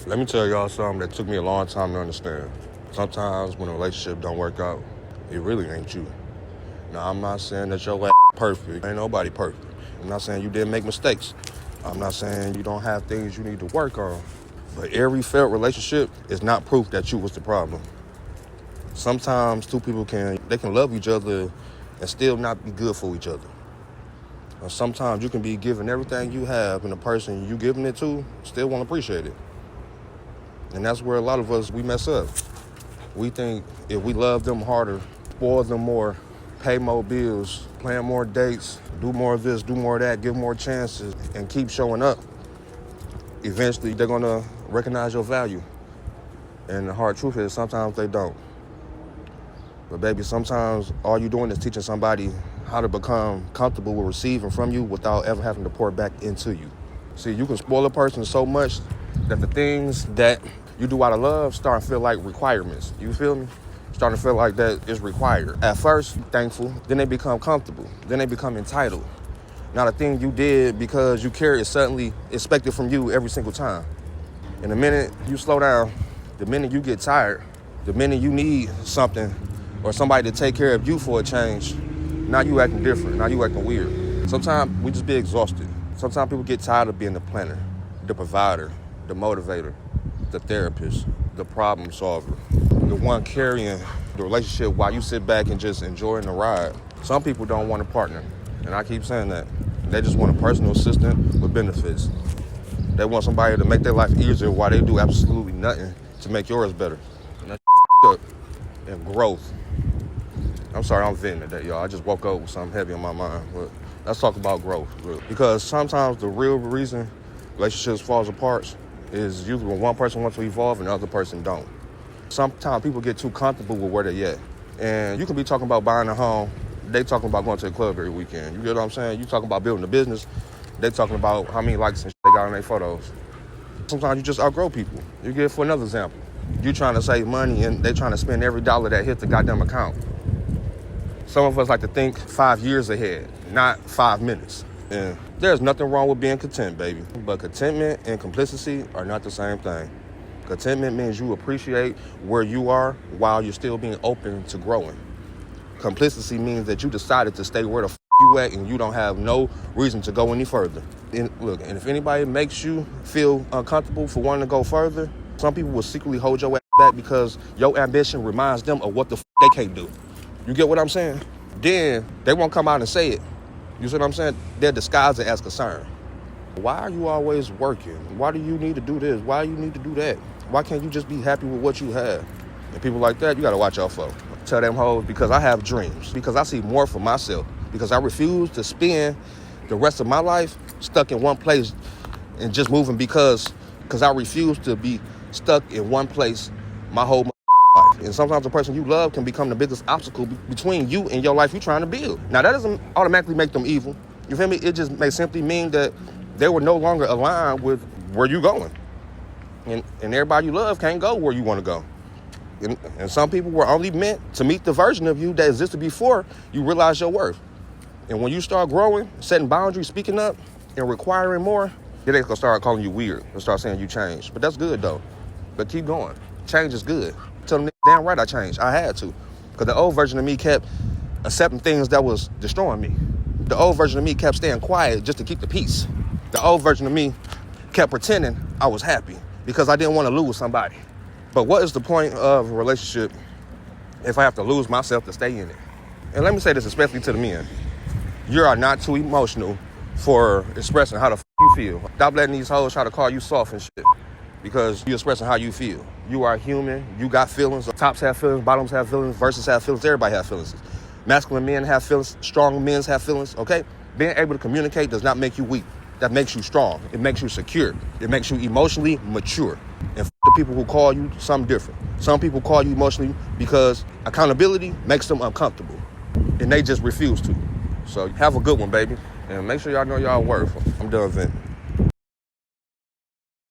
Let me tell y'all something that took me a long time to understand. Sometimes when a relationship don't work out, it really ain't you. Now, I'm not saying that your ass perfect. Ain't nobody perfect. I'm not saying you didn't make mistakes. I'm not saying you don't have things you need to work on. But every failed relationship is not proof that you was the problem. Sometimes two people can love each other and still not be good for each other. And sometimes you can be giving everything you have and the person you giving it to still won't appreciate it. And that's where a lot of us, we mess up. We think if we love them harder, spoil them more, pay more bills, plan more dates, do more of this, do more of that, give more chances, and keep showing up, eventually they're gonna recognize your value. And the hard truth is sometimes they don't. But baby, sometimes all you're doing is teaching somebody how to become comfortable with receiving from you without ever having to pour back into you. See, you can spoil a person so much that the things that you do out of love start to feel like requirements. You feel me? Starting to feel like that is required. At first, thankful, then they become comfortable. Then they become entitled. Now the thing you did because you care is suddenly expected from you every single time. And the minute you slow down, the minute you get tired, the minute you need something or somebody to take care of you for a change, now you acting different, now you acting weird. Sometimes we just be exhausted. Sometimes people get tired of being the planner, the provider, the motivator, the therapist, the problem solver, the one carrying the relationship while you sit back and just enjoying the ride. Some people don't want a partner, and I keep saying that. They just want a personal assistant with benefits. They want somebody to make their life easier while they do absolutely nothing to make yours better. And that's up. And growth. I'm sorry, I'm venting today, y'all. I just woke up with something heavy on my mind. But let's talk about growth. Because sometimes the real reason relationships falls apart is usually when one person wants to evolve and the other person don't. Sometimes people get too comfortable with where they're at. And you can be talking about buying a home, they talking about going to the club every weekend. You get what I'm saying? You talking about building a business, they talking about how many likes and shit they got on their photos. Sometimes you just outgrow people. You get, for another example, you trying to save money and they trying to spend every dollar that hit the goddamn account. Some of us like to think 5 years ahead, not 5 minutes. And there's nothing wrong with being content, baby. But contentment and complicity are not the same thing. Contentment means you appreciate where you are while you're still being open to growing. Complicity means that you decided to stay where the you at and you don't have no reason to go any further. And if anybody makes you feel uncomfortable for wanting to go further, some people will secretly hold your ass back because your ambition reminds them of what the they can't do. You get what I'm saying? Then they won't come out and say it. You see what I'm saying? They'll disguise it as concern. Why are you always working? Why do you need to do this? Why do you need to do that? Why can't you just be happy with what you have? And people like that, you got to watch out for. Tell them hoes, because I have dreams, because I see more for myself, because I refuse to spend the rest of my life stuck in one place and just moving because I refuse to be stuck in one place my whole life. And sometimes the person you love can become the biggest obstacle between you and your life you're trying to build. Now, that doesn't automatically make them evil. You feel me? It just may simply mean that they were no longer aligned with where you're going. And everybody you love can't go where you want to go. And some people were only meant to meet the version of you that existed before you realize your worth. And when you start growing, setting boundaries, speaking up, and requiring more, then they're going to start calling you weird and start saying you changed. But that's good, though. But keep going. Change is good. Tell them damn right I changed. I had to. Because the old version of me kept accepting things that was destroying me. The old version of me kept staying quiet just to keep the peace. The old version of me kept pretending I was happy because I didn't want to lose somebody. But what is the point of a relationship if I have to lose myself to stay in it? And let me say this especially to the men. You are not too emotional for expressing how the you feel. Stop letting these hoes try to call you soft and shit because you're expressing how you feel. You are human. You got feelings. Tops have feelings. Bottoms have feelings. Verses have feelings. Everybody have feelings. Masculine men have feelings. Strong men have feelings. Okay? Being able to communicate does not make you weak. That makes you strong. It makes you secure. It makes you emotionally mature. And the people who call you something different. Some people call you emotionally because accountability makes them uncomfortable. And they just refuse to. So have a good one, baby. And make sure y'all know y'all worth. I'm done venting.